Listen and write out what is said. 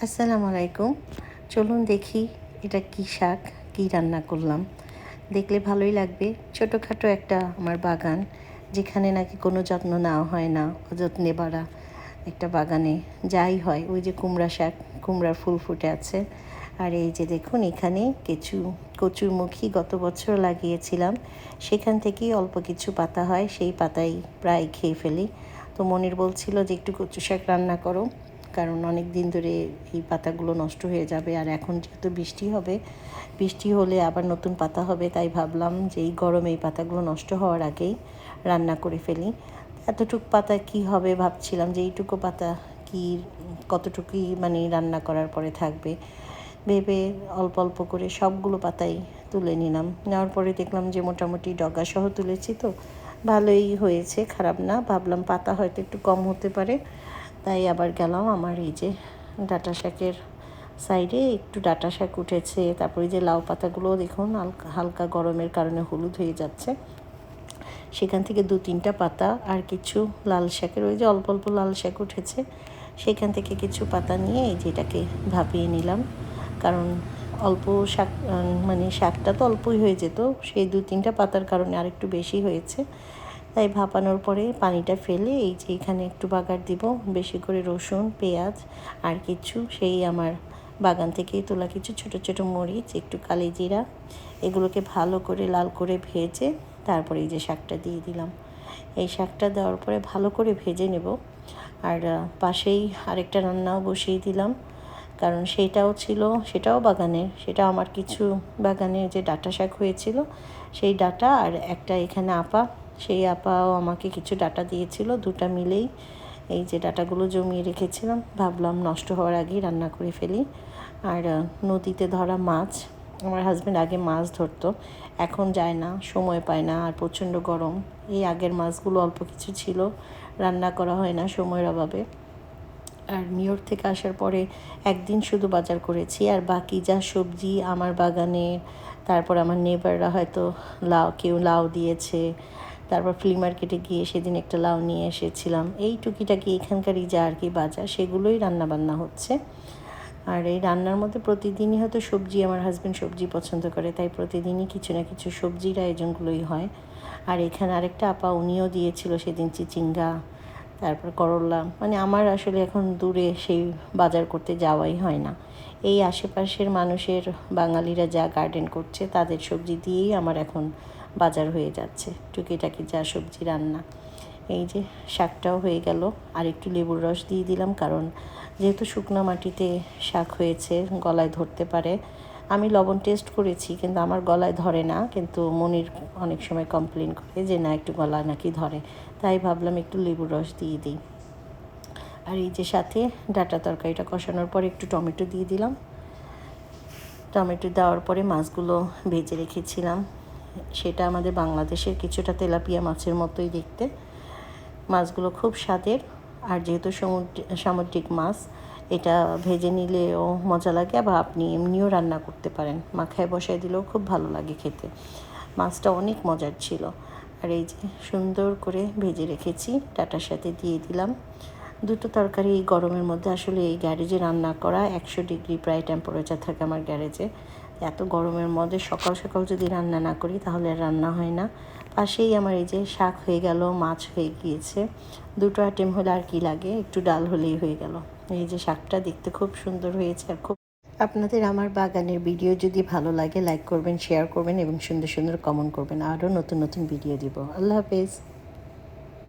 আসসালামু আলাইকুম। চলুন দেখি এটা কী শাক, কী রান্না করলাম। দেখলে ভালোই লাগবে। ছোটোখাটো একটা আমার বাগান, যেখানে নাকি কোনো যত্ন নেওয়া হয় না, অযত্নে ভরা একটা বাগানে যাই হয়, ওই যে কুমড়া শাক, কুমড়ার ফুল ফুটে আছে। আর এই যে দেখুন এখানে কিছু কচুরমুখী গত বছর লাগিয়েছিলাম, সেখান থেকেই অল্প কিছু পাতা হয়, সেই পাতাই প্রায় খেয়ে ফেলি। তো মনির বলছিল যে একটু কচু শাক রান্না করো, কারণ অনেক দিন ধরে এই পাতাগুলো নষ্ট হয়ে যাবে। আর এখন যেহেতু বৃষ্টি হবে, বৃষ্টি হলে আবার নতুন পাতা হবে, তাই ভাবলাম যে এই গরমে এই পাতাগুলো নষ্ট হওয়ার আগেই রান্না করে ফেলি। এতটুকু পাতা কি হবে ভাবছিলাম, যে এইটুকু পাতা কি কতটুকুই মানে রান্না করার পরে থাকবে, ভেবে অল্প অল্প করে সবগুলো পাতাই তুলে নিলাম। নেওয়ার পরে দেখলাম যে মোটামুটি ডগাসহ তুলেছি, তো ভালোই হয়েছে, খারাপ না। ভাবলাম পাতা হয়তো একটু কম হতে পারে, তাই আবার গেলাম আমার এই যে ডাঁটা শাকের সাইডে, একটু ডাঁটা শাক উঠেছে। তারপরে যে লাউ পাতাগুলো দেখুন হালকা হালকা গরমের কারণে হলুদ হয়ে যাচ্ছে, সেখান থেকে 2-3টা পাতা আর কিছু লাল শাকের, ওই যে অল্প অল্প লাল শাক উঠেছে, সেখান থেকে কিছু পাতা নিয়ে এই যে এটাকে ভাপিয়ে নিলাম। কারণ অল্প শাক, মানে শাকটা তো অল্পই হয়ে যেত, সেই 2-3টা পাতার কারণে আরেকটু বেশি হয়েছে। তাই ভাপানোর পরে পানিটা ফেলে এই যে এখানে একটু বাগার দিব, বেশি করে রসুন, পেঁয়াজ আর কিছু সেই আমার বাগান থেকেই তোলা কিছু ছোটো ছোটো মরিচ, একটু কালি জিরা, এগুলোকে ভালো করে লাল করে ভেজে তারপরে এই যে শাকটা দিয়ে দিলাম। এই শাকটা দেওয়ার পরে ভালো করে ভেজে নেব। আর পাশেই আরেকটা রান্নাও বসিয়ে দিলাম, কারণ সেটাও বাগানের, সেটা আমার কিছু বাগানে যে ডাঁটা শাক হয়েছিল, সেই ডাঁটা আর একটা এখানে আপা, সেই আপাও আমাকে কিছু ডাঁটা দিয়েছিল, দুটা মিলেই এই যে ডাঁটাগুলো জমিয়ে রেখেছিলাম, ভাবলাম নষ্ট হওয়ার আগেই রান্না করে ফেলি। আর নদীতে ধরা মাছ, আমার হাজব্যান্ড আগে মাছ ধরতো, এখন যায় না, সময় পায় না, আর প্রচণ্ড গরম। এই আগের মাছগুলো অল্প কিছু ছিল, রান্না করা হয় না সময়ের অভাবে। আর নিউ ইয়র্ক থেকে আসার পরে একদিন শুধু বাজার করেছি, আর বাকি যা সবজি আমার বাগানে, তারপর আমার নেবাররা হয়তো কেউ লাউ দিয়েছে, তারপর ফ্লি মার্কেটে গিয়ে সেদিন একটা লাউ নিয়ে এসেছিলাম, এই টুকিটাকি এখানকারই যা আর কি বাজার, সেগুলোই রান্নাবান্না হচ্ছে। আর এই রান্নার মধ্যে প্রতিদিনই হয়তো সবজি, আমার হাজব্যান্ড সবজি পছন্দ করে, তাই প্রতিদিনই কিছু না কিছু সবজির আয়োজনগুলোই হয়। আর এখানে আরেকটা আপা, উনিও দিয়েছিল সেদিন চিচিঙ্গা, তারপর করলা। মানে আমার আসলে এখন দূরে সেই বাজার করতে যাওয়াই হয় না, এই আশেপাশের মানুষের, বাঙালিরা যা গার্ডেন করছে তাদের সবজি দিয়েই আমার এখন বাজার হয়ে যাচ্ছে, টুকিটাকি যা সবজি রান্না। এই যে শাকটাও হয়ে গেল, আর একটু লেবুর রস দিয়ে দিলাম, কারণ যেহেতু শুকনো মাটিতে শাক হয়েছে গলায় ধরতে পারে। আমি লবণ টেস্ট করেছি কিন্তু আমার গলায় ধরে না, কিন্তু মনির অনেক সময় কমপ্লেন করে যে না একটু গলা নাকি ধরে, তাই ভাবলাম একটু লেবুর রস দিয়ে দিই। আর এই যে সাথে ডাঁটা তরকারিটা কষানোর পরে একটু টমেটো দিয়ে দিলাম। টমেটো দেওয়ার পরে মাছগুলো ভেজে রেখেছিলাম, সেটা আমাদের বাংলাদেশের কিছুটা তেলাপিয়া মাছের মতোই দেখতে, মাছগুলো খুব স্বাদের। আর যেহেতু সামুদ্রিক মাছ, এটা ভেজে নিলেও মজা লাগে, আবার আপনি এমনিও রান্না করতে পারেন, মাখায় বসায় দিলেও খুব ভালো লাগে খেতে। মাছটা অনেক মজার ছিল। আর এই যে সুন্দর করে ভেজে রেখেছি, ডাঁটার সাথে দিয়ে দিলাম। দুটো তরকারি এই গরমের মধ্যে, আসলে এই গ্যারেজে রান্না করা, 100 ডিগ্রি প্রায় টেম্পারেচার থাকে আমার গ্যারেজে, এত গরমের মধ্যে সকাল সকাল যদি রান্না না করি তাহলে আর রান্না হয় না। পাশেই আমার এই যে শাক হয়ে গেল, মাছ হয়ে গিয়েছে, দুটো আইটেম হলে আর কি লাগে, একটু ডাল হলেই হয়ে গেল। এই যে শাকটা দেখতে খুব সুন্দর হয়েছে। আর খুব, আপনাদের আমার বাগানের ভিডিও যদি ভালো লাগে লাইক করবেন, শেয়ার করবেন এবং সুন্দর সুন্দর কমেন্ট করবেন, আরও নতুন নতুন ভিডিও দিব। আল্লাহ হাফেজ।